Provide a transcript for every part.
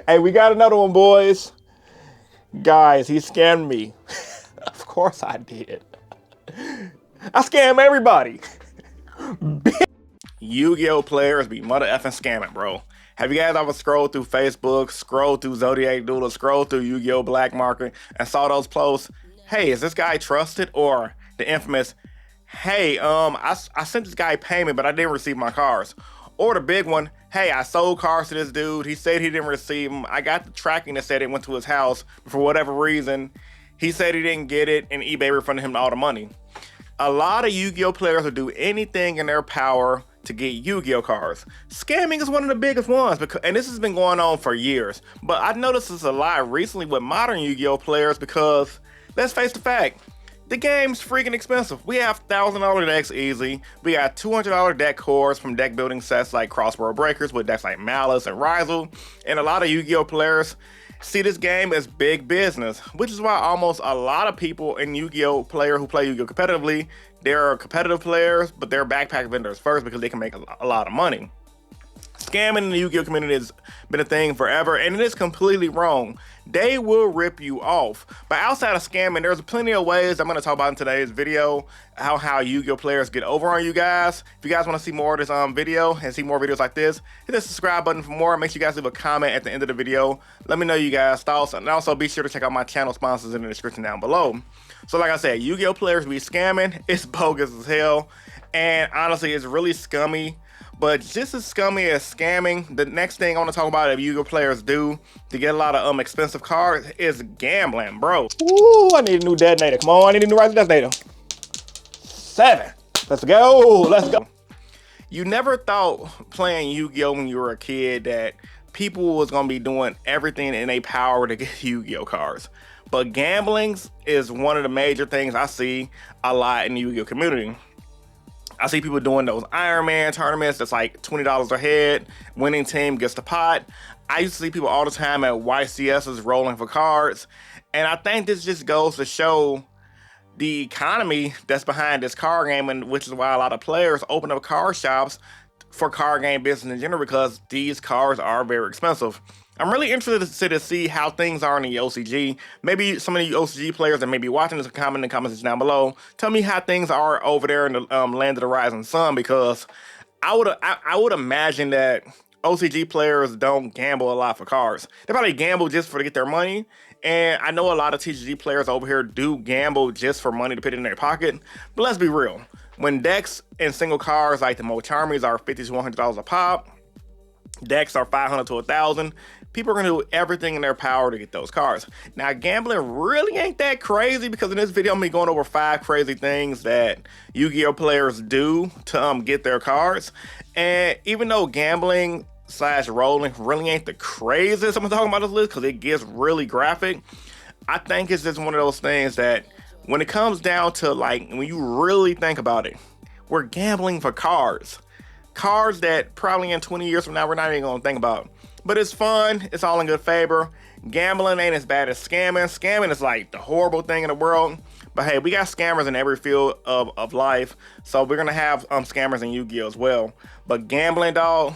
Hey, we got another one, boys. Guys, he scammed me. Of course I did. I scam everybody. Yu-Gi-Oh players be mother effing scamming, bro. Have you guys ever scrolled through Facebook, scrolled through Zodiac Doodle, scrolled through Yu-Gi-Oh Black Market, and saw those posts? Hey, is this guy trusted? Or the infamous, hey, I sent this guy payment, but I didn't receive my cards. Or the big one, hey, I sold cars to this dude. He said he didn't receive them. I got the tracking that said it went to his house, but for whatever reason, he said he didn't get it, and eBay refunded him all the money. A lot of Yu-Gi-Oh players will do anything in their power to get Yu-Gi-Oh cards. Scamming is one of the biggest ones, and this has been going on for years. But I've noticed this a lot recently with modern Yu-Gi-Oh players because, let's face the fact, the game's freaking expensive. We have $1,000 decks easy. We got $200 deck cores from deck building sets like Crossworld Breakers with decks like Malice and Rizel. And a lot of Yu-Gi-Oh players see this game as big business, which is why almost a lot of people in Yu-Gi-Oh player who play Yu-Gi-Oh competitively, they're competitive players, but they're backpack vendors first because they can make a lot of money. Scamming in the Yu-Gi-Oh community has been a thing forever, and it is completely wrong. They will rip you off. But outside of scamming, there's plenty of ways I'm going to talk about in today's video, how Yu-Gi-Oh players get over on you guys. If you guys want to see more of this video and see more videos like this, hit the subscribe button for more. Make sure you guys leave a comment at the end of the video. Let me know you guys' thoughts, and also be sure to check out my channel sponsors in the description down below. So like I said, Yu-Gi-Oh players be scamming. It's bogus as hell, and honestly, it's really scummy. But just as scummy as scamming, the next thing I want to talk about that Yu-Gi-Oh players do to get a lot of expensive cards is gambling, bro. Ooh, I need a new detonator. Come on, I need a new rising detonator. 7. Let's go. Let's go. You never thought playing Yu-Gi-Oh when you were a kid that people was gonna be doing everything in their power to get Yu-Gi-Oh cards. But gambling is one of the major things I see a lot in the Yu-Gi-Oh community. I see people doing those Iron Man tournaments that's like $20 a head, winning team gets the pot. I used to see people all the time at YCS's rolling for cards, and I think this just goes to show the economy that's behind this card game, and which is why a lot of players open up card shops for card game business in general, because these cards are very expensive. I'm really interested to see how things are in the OCG. Maybe some of the OCG players that may be watching this, comment in the comments down below. Tell me how things are over there in the land of the rising sun, because I would imagine that OCG players don't gamble a lot for cards. They probably gamble just to get their money. And I know a lot of TCG players over here do gamble just for money to put in their pocket. But let's be real. When decks and single cards like the Mo-Charmies are $50 to $100 a pop, decks are $500 to $1,000. People are going to do everything in their power to get those cards. Now, gambling really ain't that crazy, because in this video, I'm going to be going over 5 crazy things that Yu-Gi-Oh players do to get their cards. And even though gambling / rolling really ain't the craziest I'm talking about this list, because it gets really graphic, I think it's just one of those things that when it comes down to, like, when you really think about it, we're gambling for cards. Cards that probably in 20 years from now, we're not even going to think about. But it's fun. It's all in good favor. Gambling ain't as bad as scamming. Scamming is like the horrible thing in the world. But hey, we got scammers in every field of life. So we're going to have scammers in Yu-Gi-Oh as well. But gambling, dog,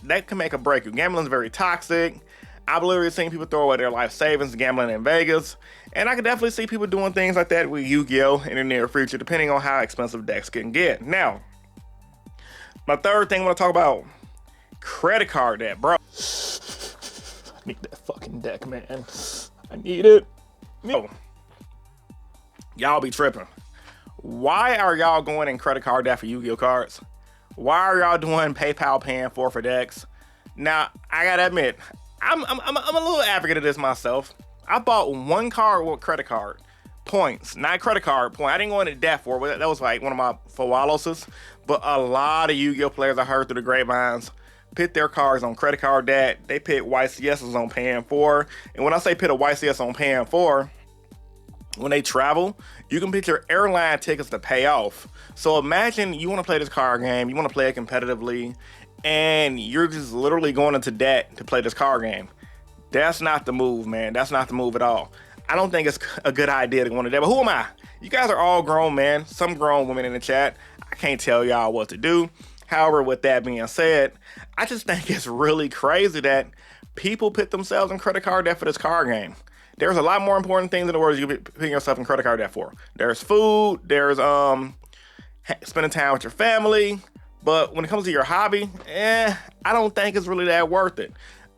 that can make or break you. Gambling is very toxic. I've literally seen people throw away their life savings gambling in Vegas. And I can definitely see people doing things like that with Yu-Gi-Oh in the near future, depending on how expensive decks can get. Now, my third thing I want to talk about, credit card debt, bro. I need that fucking deck, man. I need it. No. Y'all be tripping. Why are y'all going in credit card debt for Yu-Gi-Oh cards? Why are y'all doing PayPal paying for decks? Now, I gotta admit, I'm a little advocate of this myself. I bought one card with credit card points, not credit card point. I didn't go into debt for it. That was like one of my Fawaloses. But a lot of Yu-Gi-Oh players I heard through the grapevines put their cards on credit card debt. They put YCSs on paying for. And when I say put a YCS on paying for, when they travel, you can put your airline tickets to pay off. So imagine you want to play this card game, you want to play it competitively, and you're just literally going into debt to play this card game. That's not the move, man. That's not the move at all. I don't think it's a good idea to go into debt. But who am I? You guys are all grown men, some grown women in the chat. I can't tell y'all what to do. However, with that being said, I just think it's really crazy that people put themselves in credit card debt for this card game. There's a lot more important things in the world you can be putting yourself in credit card debt for. There's food, there's spending time with your family, but when it comes to your hobby, I don't think it's really that worth it.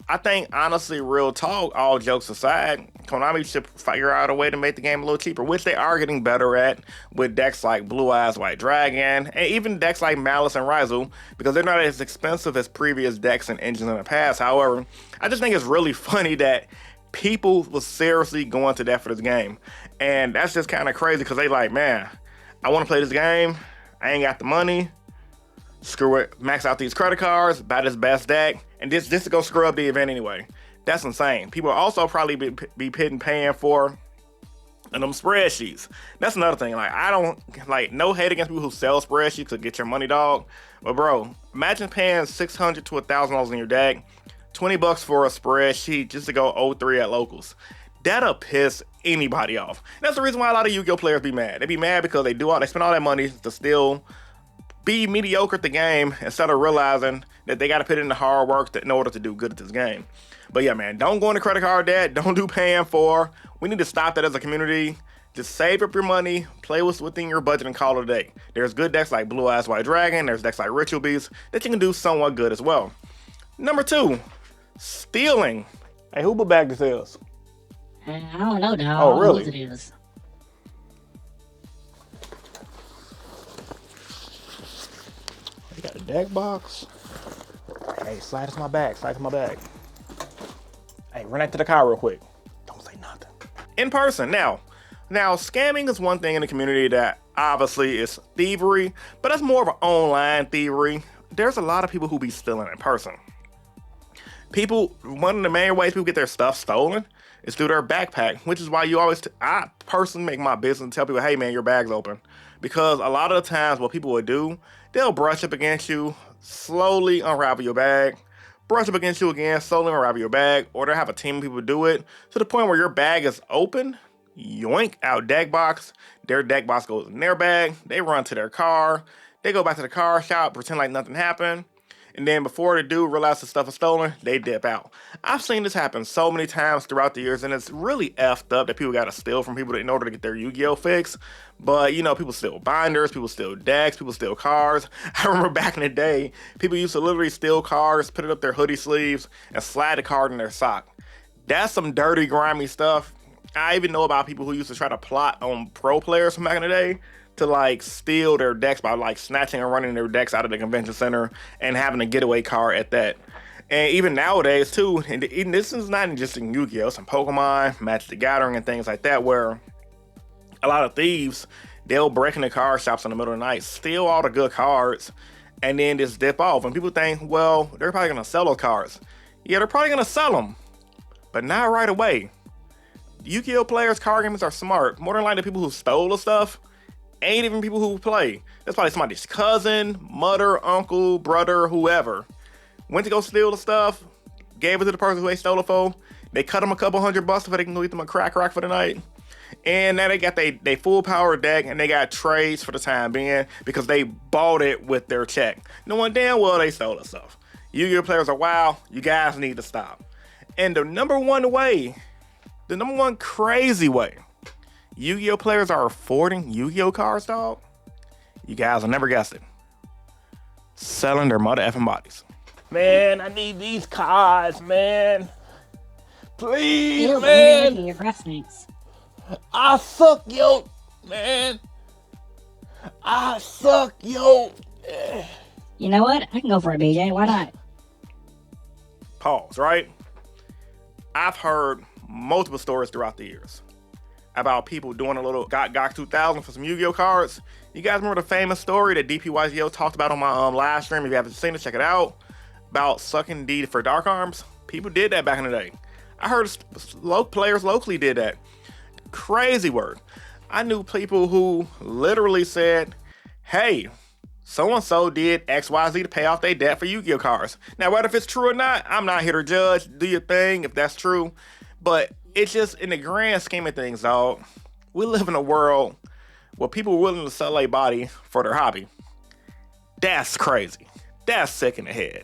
I think, honestly, real talk, all jokes aside, Konami should figure out a way to make the game a little cheaper, which they are getting better at with decks like Blue Eyes White Dragon, and even decks like Malice and Raizu, because they're not as expensive as previous decks and engines in the past. However, I just think it's really funny that people will seriously go into that for this game. And that's just kind of crazy, because they like, man, I want to play this game, I ain't got the money, screw it, max out these credit cards, buy this best deck, and just to go screw up the event anyway. That's insane. People also probably be paying for them spreadsheets. That's another thing. Like, I don't, like, no hate against people who sell spreadsheets to get your money, dog. But bro, imagine paying $600 to $1,000 in your deck, $20 for a spreadsheet just to go 0-3 at locals. That'll piss anybody off. That's the reason why a lot of Yu-Gi-Oh players be mad. They be mad because they spend all that money to still be mediocre at the game instead of realizing that they got to put in the hard work in order to do good at this game. But yeah, man, don't go into credit card debt. Don't do paying for. We need to stop that as a community. Just save up your money, play within your budget, and call it a day. There's good decks like Blue Eyes White Dragon. There's decks like Ritual Beast that you can do somewhat good as well. Number 2, stealing. Hey, who but bag this is? I don't know, dog. Oh, really? Who it is. You got a deck box. Hey, slide to my bag. Slide to my bag. Hey, run out to the car real quick. Don't say nothing. In person. Now, scamming is one thing in the community that obviously is thievery, but that's more of an online thievery. There's a lot of people who be stealing in person. One of the main ways people get their stuff stolen is through their backpack, which is why I personally make my business and tell people, hey man, your bag's open. Because a lot of the times what people would do, they'll brush up against you, slowly unravel your bag, brush up against you again, slowly unravel your bag, or they'll have a team of people do it to the point where your bag is open, yoink, out deck box, their deck box goes in their bag, they run to their car, they go back to the car shop, pretend like nothing happened, and then before the dude realizes the stuff is stolen, they dip out. I've seen this happen so many times throughout the years, and it's really effed up that people gotta steal from people in order to get their Yu-Gi-Oh fix. But, you know, people steal binders, people steal decks, people steal cards. I remember back in the day, people used to literally steal cards, put it up their hoodie sleeves, and slide the card in their sock. That's some dirty, grimy stuff. I even know about people who used to try to plot on pro players from back in the day to like steal their decks by like snatching and running their decks out of the convention center and having a getaway card at that. And even nowadays too, and this is not just in Yu-Gi-Oh, it's in Pokemon, Magic the Gathering, and things like that, where a lot of thieves, they'll break into card shops in the middle of the night, steal all the good cards, and then just dip off. And people think, well, they're probably gonna sell those cards. Yeah, they're probably gonna sell them, but not right away. Yu-Gi-Oh players, card gamers are smart. More than likely, the people who stole the stuff ain't even people who play. That's probably somebody's cousin, mother, uncle, brother, whoever. Went to go steal the stuff, gave it to the person who they stole it for. They cut them a couple $100 so they can go get them a crack rock for the night. And now they got they full power deck, and they got trades for the time being because they bought it with their check, knowing damn well they stole the stuff. Yu-Gi-Oh players are wild. You guys need to stop. And the number one crazy way Yu-Gi-Oh players are affording Yu-Gi-Oh cards, dog, you guys will never guess it. Selling their mother effing bodies. Man, I need these cards, man. Please, Ew, man. your breath stinks. I suck, yo, man. I suck, yo. You know what? I can go for a BJ. Why not? Pause, right? I've heard multiple stories throughout the years about people doing a little GOK 2000 for some Yu-Gi-Oh cards. You guys remember the famous story that DPYGO talked about on my live stream? If you haven't seen it, check it out. About sucking D for Dark Arms. People did that back in the day. I heard players locally did that. Crazy word. I knew people who literally said, hey, so-and-so did XYZ to pay off their debt for Yu-Gi-Oh cards. Now, whether if it's true or not, I'm not here to judge. Do your thing if that's true. But it's just, in the grand scheme of things, dog, we live in a world where people are willing to sell their body for their hobby. That's crazy. That's sick in the head.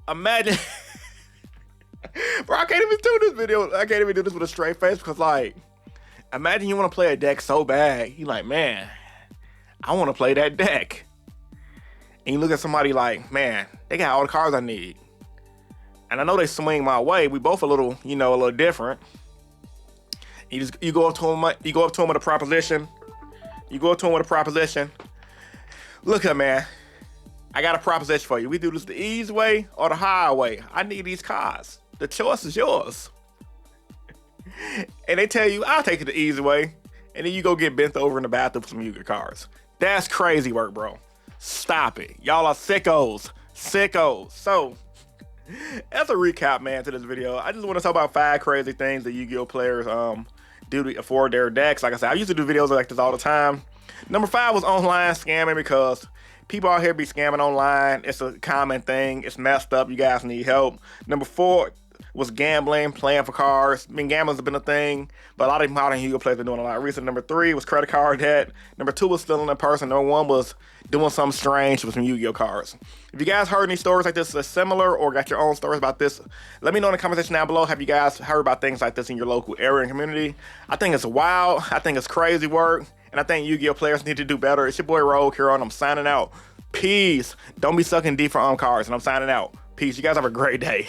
Imagine, bro, I can't even do this video. I can't even do this with a straight face because, like, imagine you want to play a deck so bad. You like, man, I want to play that deck. And you look at somebody like, man, they got all the cards I need. And I know they swing my way. We both a little, a little different. You go up to him with a proposition. Look here, man. I got a proposition for you. We do this the easy way or the hard way. I need these cards. The choice is yours. And they tell you, I'll take it the easy way. And then you go get bent over in the bathroom for some Yu-Gi-Oh cards. That's crazy work, bro. Stop it. Y'all are sickos. So, as a recap, man, to this video, I just want to talk about 5 crazy things that Yu-Gi-Oh players do to afford their decks. Like I said, I used to do videos like this all the time. Number 5 was online scamming, because people out here be scamming online. It's a common thing. It's messed up. You guys need help. Number 4 was gambling, playing for cards. I mean, gambling's been a thing, but a lot of modern Yu-Gi-Oh players are doing a lot recently. Number 3 was credit card debt. Number 2 was stealing in person. Number 1 was doing something strange with some Yu-Gi-Oh cards. If you guys heard any stories like this that's similar, or got your own stories about this, let me know in the comment section down below. Have you guys heard about things like this in your local area and community? I think it's wild. I think it's crazy work. And I think Yu-Gi-Oh players need to do better. It's your boy Rogue here, and I'm signing out. Peace. Don't be sucking D for cards, and I'm signing out. Peace. You guys have a great day.